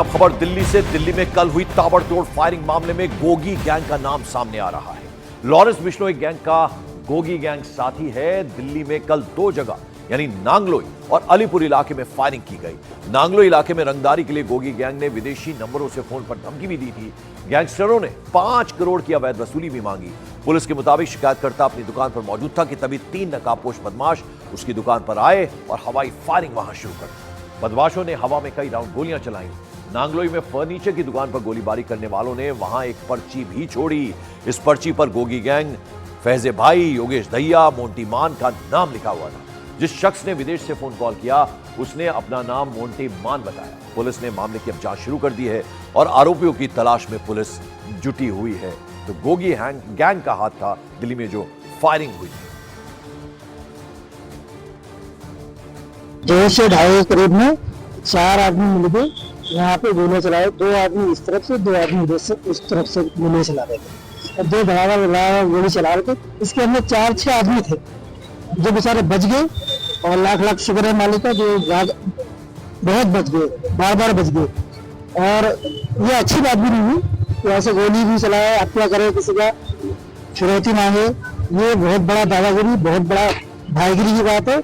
अब खबर दिल्ली से। दिल्ली में कल हुई ताबड़तोड़ फायरिंग मामले में गोगी गैंग का नाम सामने आ रहा है। लॉरेंस बिश्नोई गैंग का गोगी गैंग साथी है। दिल्ली में कल दो जगह यानी नांगलोई और अलीपुर इलाके में फायरिंग की गई। नांगलोई इलाके में रंगदारी के लिए गोगी गैंग ने विदेशी नंबरों से फोन पर धमकी भी दी थी। गैंगस्टरों ने 5 करोड़ की अवैध वसूली भी मांगी। पुलिस के मुताबिक शिकायतकर्ता अपनी दुकान पर मौजूद था कि तभी 3 नकाबपोश बदमाश उसकी दुकान पर आए और हवाई फायरिंग वहां शुरू कर दी। बदमाशों ने हवा में कई राउंड गोलियां चलाई। नांगलोई में फर्नीचर की दुकान पर गोलीबारी करने वालों ने वहां एक पर्ची भी छोड़ी। इस पर्ची पर गोगी गैंग, फैजे भाई, योगेश दहिया, मोंटी मान का नाम लिखा हुआ था। जिस शख्स ने विदेश से फोन कॉल किया उसने अपना नाम मोंटी मान बताया। पुलिस ने मामले की अब जांच शुरू कर दी है और आरोपियों की तलाश में पुलिस जुटी हुई है। तो गोगी गैंग का हाथ था दिल्ली में जो फायरिंग हुई। 2 से 2.5 करीब में 4 आदमी मिलके यहाँ पे गोलियां चलाए। 2 आदमी इस तरफ से, 2 आदमी उधर से, उस तरफ से गोलियां चला रहे थे और 2 धड़ाधड़ गोली चला रहे थे। इसके अंदर 4-6 आदमी थे जो बेचारे बच गए और लाख लाख शुक्र है मालिक का जो बहुत बच गए, बार बच गए। और ये अच्छी बात भी नहीं हुई कि ऐसे गोली भी चलाए, हत्या करे, किसी का फिरौती मांगे। ये बहुत बड़ा दादागिरी, बहुत बड़ा भाईगिरी की बात है।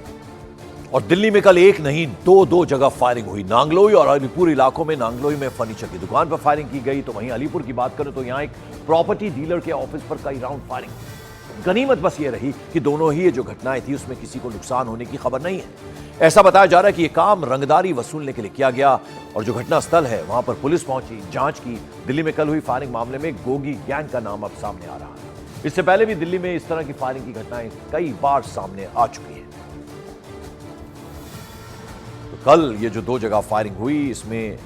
और दिल्ली में कल एक नहीं दो जगह फायरिंग हुई। नांगलोई और अलीपुर इलाकों में नांगलोई में फर्नीचर की दुकान पर फायरिंग की गई, तो वहीं अलीपुर की बात करें तो यहां एक प्रॉपर्टी डीलर के ऑफिस पर कई राउंड फायरिंग। गनीमत बस ये रही कि दोनों ही ये जो घटनाएं थी उसमें किसी को नुकसान होने की खबर नहीं है। ऐसा बताया जा रहा है कि यह काम रंगदारी वसूलने के लिए किया गया और जो घटना स्थल है वहां पर पुलिस पहुंची, जांच की। दिल्ली में कल हुई फायरिंग मामले में गोगी गैंग का नाम अब सामने आ रहा है। इससे पहले भी दिल्ली में इस तरह की फायरिंग की घटनाएं कई बार सामने आ चुकी है। तो कल ये जो 2 जगह फायरिंग हुई इसमें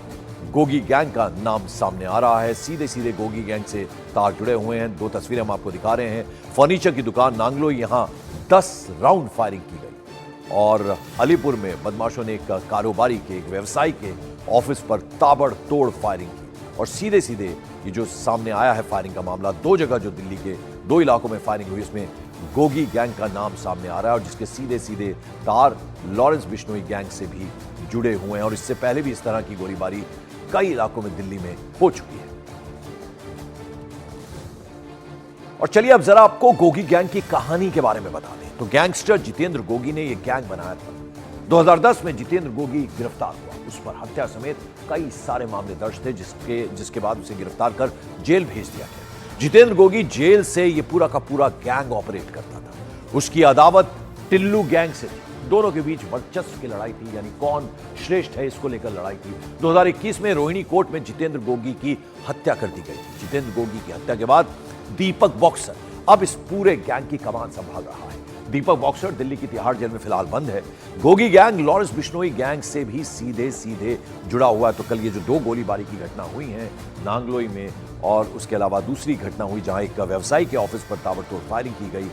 गोगी गैंग का नाम सामने आ रहा है। सीधे सीधे गोगी गैंग से तार जुड़े हुए हैं। 2 तस्वीरें हम आपको दिखा रहे हैं। फर्नीचर की दुकान नांगलोई, यहां 10 राउंड फायरिंग की गई और अलीपुर में बदमाशों ने एक कारोबारी के, एक व्यवसायी के ऑफिस पर ताबड़तोड़ फायरिंग की। और सीधे सीधे ये जो सामने आया है फायरिंग का मामला, 2 जगह जो दिल्ली के 2 इलाकों में फायरिंग हुई इसमें गोगी गैंग का नाम सामने आ रहा है और जिसके सीधे सीधे तार लॉरेंस बिश्नोई गैंग से भी जुड़े हुए हैं। और इससे पहले भी इस तरह की गोलीबारी कई इलाकों में दिल्ली में हो चुकी है। और चलिए अब जरा आपको गोगी गैंग की कहानी के बारे में बता दें। तो गैंगस्टर जितेंद्र गोगी ने यह गैंग बनाया था। 2010 में जितेंद्र गोगी गिरफ्तार हुआ। उस पर हत्या समेत कई सारे मामले दर्ज थे जिसके बाद उसे गिरफ्तार कर जेल भेज दिया गया। जितेंद्र गोगी जेल से यह पूरा का पूरा गैंग ऑपरेट करता था। उसकी अदावत टिल्लू गैंग से थी। दोनों के बीच वर्चस्व की लड़ाई थी, यानी कौन श्रेष्ठ है इसको लेकर लड़ाई थी। 2021 में रोहिणी कोर्ट में जितेंद्र गोगी की हत्या कर दी गई थी। जितेंद्र गोगी की हत्या के बाद दीपक बॉक्सर अब इस पूरे गैंग की कमान संभाल रहा है। दीपक बॉक्सर दिल्ली की तिहाड़ जेल में फिलहाल बंद है। Gogi gang Lawrence Bishnoi gang से भी सीधे सीधे जुड़ा हुआ है। तो कल ये जो 2 गोलीबारी की घटना हुई है नांगलोई में और उसके अलावा दूसरी घटना हुई जहां एक व्यवसायी के ऑफिस पर ताबड़तोड़ फायरिंग की गई,